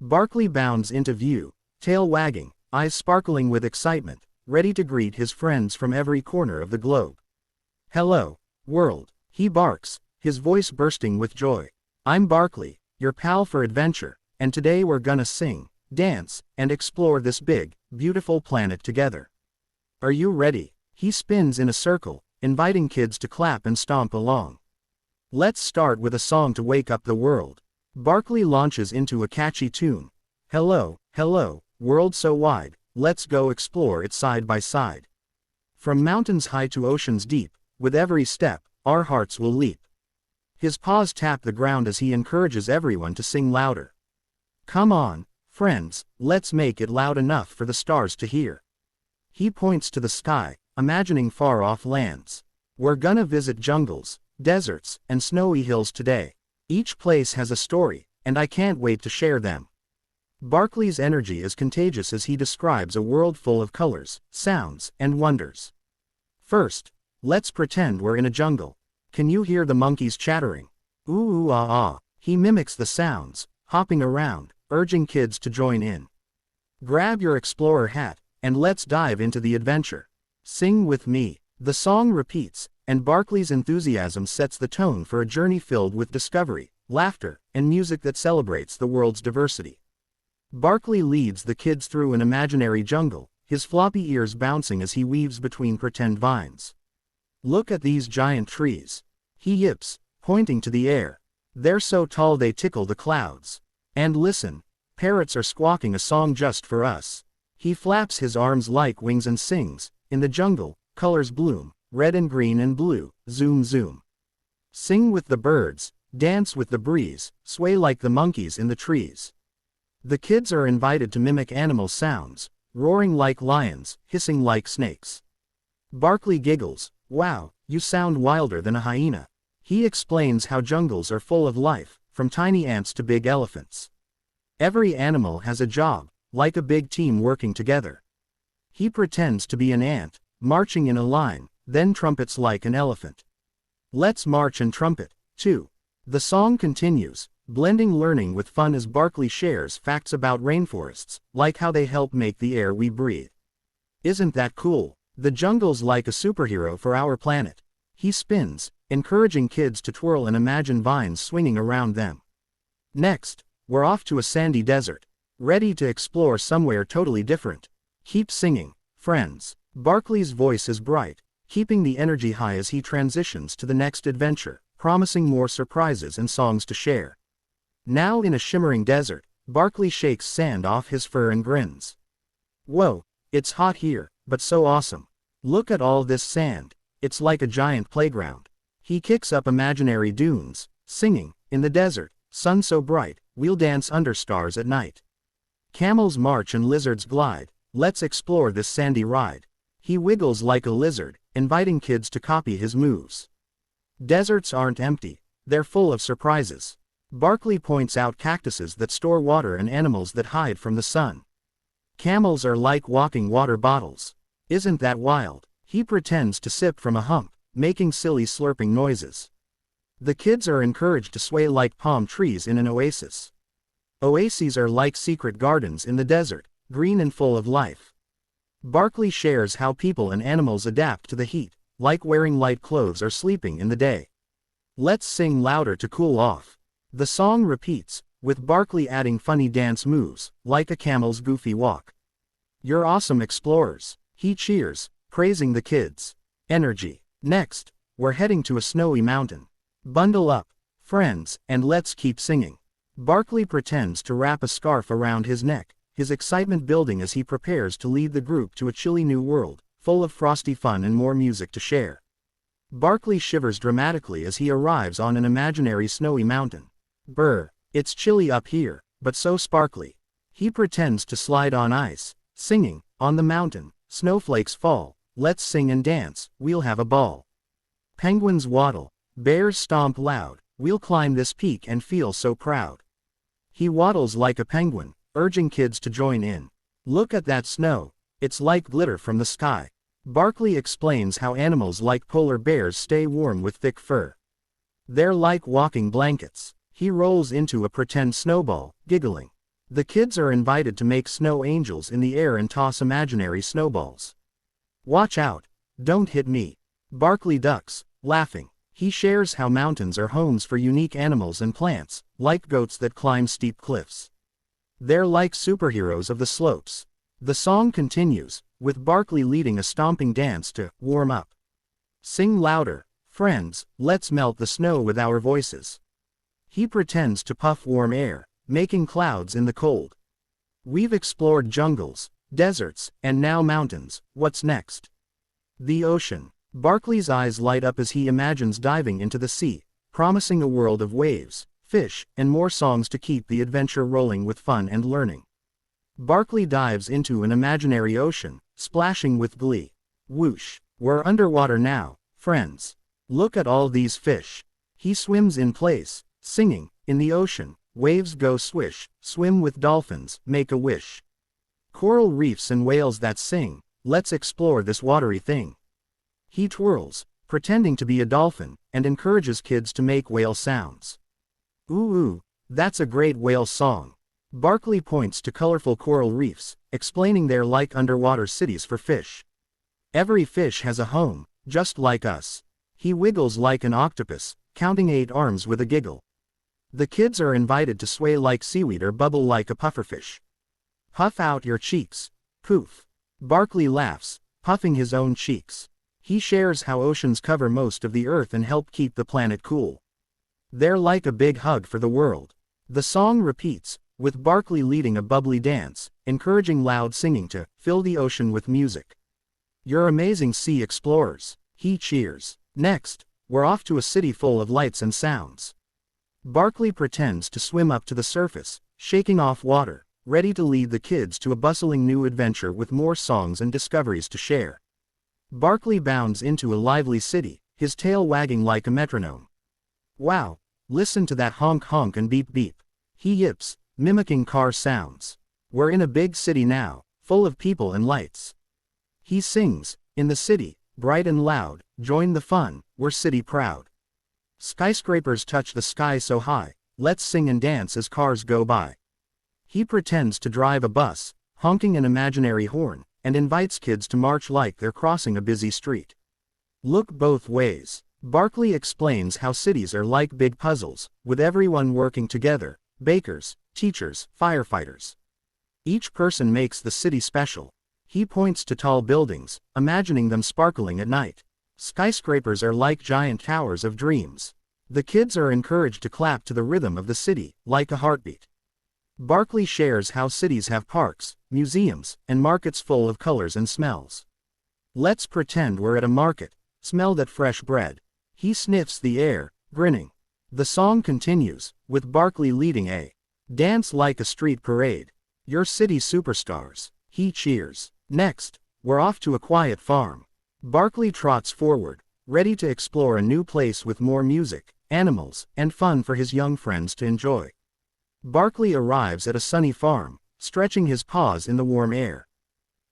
Barkley bounds into view, tail wagging, eyes sparkling with excitement, ready to greet his friends from every corner of the globe. "Hello, world," he barks, his voice bursting with joy. "I'm Barkley, your pal for adventure, and today we're gonna sing, dance, and explore this big, beautiful planet together. Are you ready?" He spins in a circle, inviting kids to clap and stomp along. "Let's start with a song to wake up the world." Barkley launches into a catchy tune. "Hello, hello, world so wide, let's go explore it side by side. From mountains high to oceans deep, with every step, our hearts will leap." His paws tap the ground as he encourages everyone to sing louder. "Come on, friends, let's make it loud enough for the stars to hear." He points to the sky, imagining far-off lands. "We're gonna visit jungles, deserts, and snowy hills today. Each place has a story, and I can't wait to share them." Barkley's energy is contagious as he describes a world full of colors, sounds, and wonders. "First, let's pretend we're in a jungle. Can you hear the monkeys chattering? Ooh ooh ah ah." He mimics the sounds, hopping around, urging kids to join in. "Grab your explorer hat, and let's dive into the adventure. Sing with me." The song repeats, and Barkley's enthusiasm sets the tone for a journey filled with discovery, laughter, and music that celebrates the world's diversity. Barkley leads the kids through an imaginary jungle, his floppy ears bouncing as he weaves between pretend vines. "Look at these giant trees," he yips, pointing to the air. "They're so tall they tickle the clouds. And listen, parrots are squawking a song just for us." He flaps his arms like wings and sings, "In the jungle, colors bloom, red and green and blue, zoom zoom. Sing with the birds, dance with the breeze, sway like the monkeys in the trees." The kids are invited to mimic animal sounds, roaring like lions, hissing like snakes. Barkley giggles, "Wow, you sound wilder than a hyena." He explains how jungles are full of life, from tiny ants to big elephants. Every animal has a job, like a big team working together. He pretends to be an ant, marching in a line, then trumpets like an elephant. "Let's march and trumpet, too." The song continues, blending learning with fun as Barkley shares facts about rainforests, like how they help make the air we breathe. "Isn't that cool? The jungle's like a superhero for our planet." He spins, encouraging kids to twirl and imagine vines swinging around them. "Next, we're off to a sandy desert, ready to explore somewhere totally different. Keep singing, friends." Barkley's voice is bright, keeping the energy high as he transitions to the next adventure, promising more surprises and songs to share. Now in a shimmering desert, Barkley shakes sand off his fur and grins. "Whoa, it's hot here, but so awesome. Look at all this sand, it's like a giant playground." He kicks up imaginary dunes, singing, "In the desert, sun so bright, we'll dance under stars at night. Camels march and lizards glide, let's explore this sandy ride." He wiggles like a lizard, inviting kids to copy his moves. Deserts aren't empty, they're full of surprises. Barkley points out cactuses that store water and animals that hide from the sun. Camels are like walking water bottles. Isn't that wild? He pretends to sip from a hump, making silly slurping noises. The kids are encouraged to sway like palm trees in an oasis. Oases are like secret gardens in the desert, green and full of life. Barkley shares how people and animals adapt to the heat, like wearing light clothes or sleeping in the day. "Let's sing louder to cool off." The song repeats, with Barkley adding funny dance moves, like a camel's goofy walk. "You're awesome explorers," he cheers, praising the kids. Energy. Next, we're heading to a snowy mountain. Bundle up, friends, and let's keep singing. Barkley pretends to wrap a scarf around his neck, his excitement building as he prepares to lead the group to a chilly new world, full of frosty fun and more music to share. Barkley shivers dramatically as he arrives on an imaginary snowy mountain. Brr, it's chilly up here, but so sparkly. He pretends to slide on ice, singing, "On the mountain, snowflakes fall, let's sing and dance, we'll have a ball. Penguins waddle, bears stomp loud, we'll climb this peak and feel so proud." He waddles like a penguin, urging kids to join in. "Look at that snow, it's like glitter from the sky." Barkley explains how animals like polar bears stay warm with thick fur. "They're like walking blankets." He rolls into a pretend snowball, giggling. The kids are invited to make snow angels in the air and toss imaginary snowballs. Watch out, don't hit me. Barkley ducks, laughing. He shares how mountains are homes for unique animals and plants, like goats that climb steep cliffs. They're like superheroes of the slopes. The song continues, with Barkley leading a stomping dance to warm up. Sing louder, friends, let's melt the snow with our voices. He pretends to puff warm air, making clouds in the cold. We've explored jungles, deserts, and now mountains. What's next? The ocean. Barkley's eyes light up as he imagines diving into the sea, promising a world of waves, fish, and more songs to keep the adventure rolling with fun and learning. Barkley dives into an imaginary ocean, splashing with glee. Whoosh! We're underwater now, friends. Look at all these fish. He swims in place, singing, in the ocean, waves go swish, swim with dolphins, make a wish. Coral reefs and whales that sing, let's explore this watery thing. He twirls, pretending to be a dolphin, and encourages kids to make whale sounds. Ooh, that's a great whale song. Barkley points to colorful coral reefs, explaining they're like underwater cities for fish. Every fish has a home, just like us. He wiggles like an octopus, counting 8 arms with a giggle. The kids are invited to sway like seaweed or bubble like a pufferfish. Puff out your cheeks. Poof. Barkley laughs, puffing his own cheeks. He shares how oceans cover most of the earth and help keep the planet cool. They're like a big hug for the world. The song repeats, with Barkley leading a bubbly dance, encouraging loud singing to fill the ocean with music. You're amazing, sea explorers. He cheers. Next, we're off to a city full of lights and sounds. Barkley pretends to swim up to the surface, shaking off water, ready to lead the kids to a bustling new adventure with more songs and discoveries to share. Barkley bounds into a lively city, his tail wagging like a metronome. Wow, listen to that honk honk and beep beep. He yips, mimicking car sounds. We're in a big city now, full of people and lights. He sings, in the city, bright and loud, join the fun, we're city proud. Skyscrapers touch the sky so high, let's sing and dance as cars go by. He pretends to drive a bus, honking an imaginary horn, and invites kids to march like they're crossing a busy street. Look both ways. Barkley explains how cities are like big puzzles, with everyone working together, bakers, teachers, firefighters. Each person makes the city special. He points to tall buildings, imagining them sparkling at night. Skyscrapers are like giant towers of dreams. The kids are encouraged to clap to the rhythm of the city, like a heartbeat. Barkley shares how cities have parks, museums, and markets full of colors and smells. Let's pretend we're at a market, smell that fresh bread. He sniffs the air, grinning. The song continues, with Barkley leading a dance like a street parade. Your city superstars. He cheers. Next, we're off to a quiet farm. Barkley trots forward, ready to explore a new place with more music, animals, and fun for his young friends to enjoy. Barkley arrives at a sunny farm, stretching his paws in the warm air.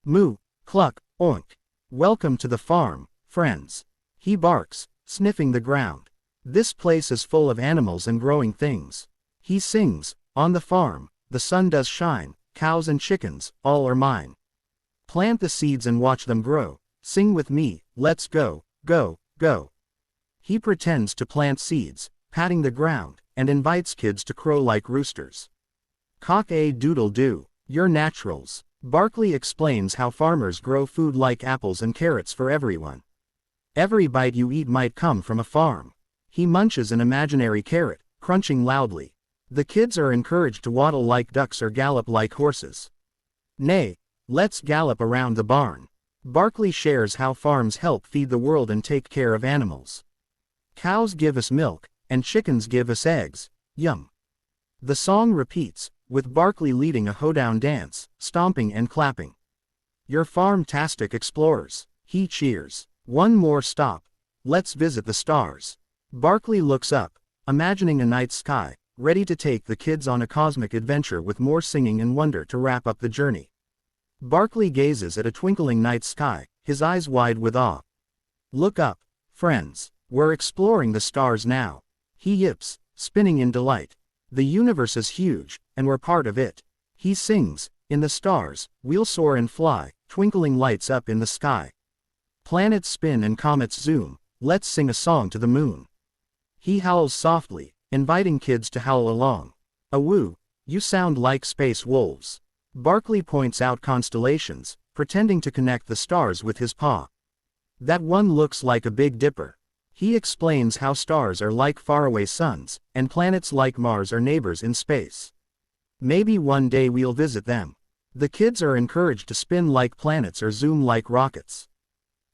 Moo, cluck, oink. Welcome to the farm, friends. He barks, sniffing the ground. This place is full of animals and growing things. He sings, on the farm, the sun does shine, cows and chickens, all are mine. Plant the seeds and watch them grow. Sing with me, let's go, go, go. He pretends to plant seeds, patting the ground, and invites kids to crow like roosters. Cock-a-doodle-doo, you're naturals. Barkley explains how farmers grow food like apples and carrots for everyone. Every bite you eat might come from a farm. He munches an imaginary carrot, crunching loudly. The kids are encouraged to waddle like ducks or gallop like horses. Nay, let's gallop around the barn. Barkley shares how farms help feed the world and take care of animals. Cows give us milk, and chickens give us eggs, yum. The song repeats, with Barkley leading a hoedown dance, stomping and clapping. You're farm-tastic explorers. He cheers. One more stop. Let's visit the stars. Barkley looks up, imagining a night sky, ready to take the kids on a cosmic adventure with more singing and wonder to wrap up the journey. Barkley gazes at a twinkling night sky, his eyes wide with awe. Look up, friends. We're exploring the stars now. He yips, spinning in delight. The universe is huge, and we're part of it. He sings, in the stars, we'll soar and fly, twinkling lights up in the sky. Planets spin and comets zoom, let's sing a song to the moon. He howls softly, inviting kids to howl along. Awoo, you sound like space wolves. Barkley points out constellations, pretending to connect the stars with his paw. That one looks like a Big Dipper. He explains how stars are like faraway suns, and planets like Mars are neighbors in space. Maybe one day we'll visit them. The kids are encouraged to spin like planets or zoom like rockets.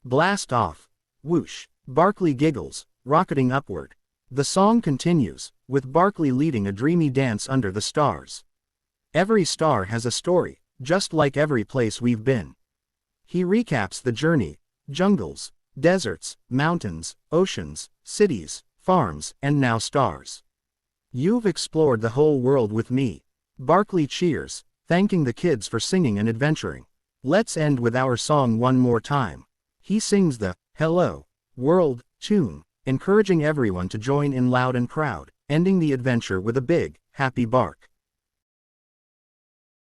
Blast off. Whoosh. Barkley giggles, rocketing upward. The song continues, with Barkley leading a dreamy dance under the stars. Every star has a story, just like every place we've been. He recaps the journey: jungles, deserts, mountains, oceans, cities, farms, and now stars. You've explored the whole world with me. Barkley cheers, thanking the kids for singing and adventuring. Let's end with our song one more time. He sings the "Hello, World" tune, encouraging everyone to join in loud and proud, ending the adventure with a big, happy bark.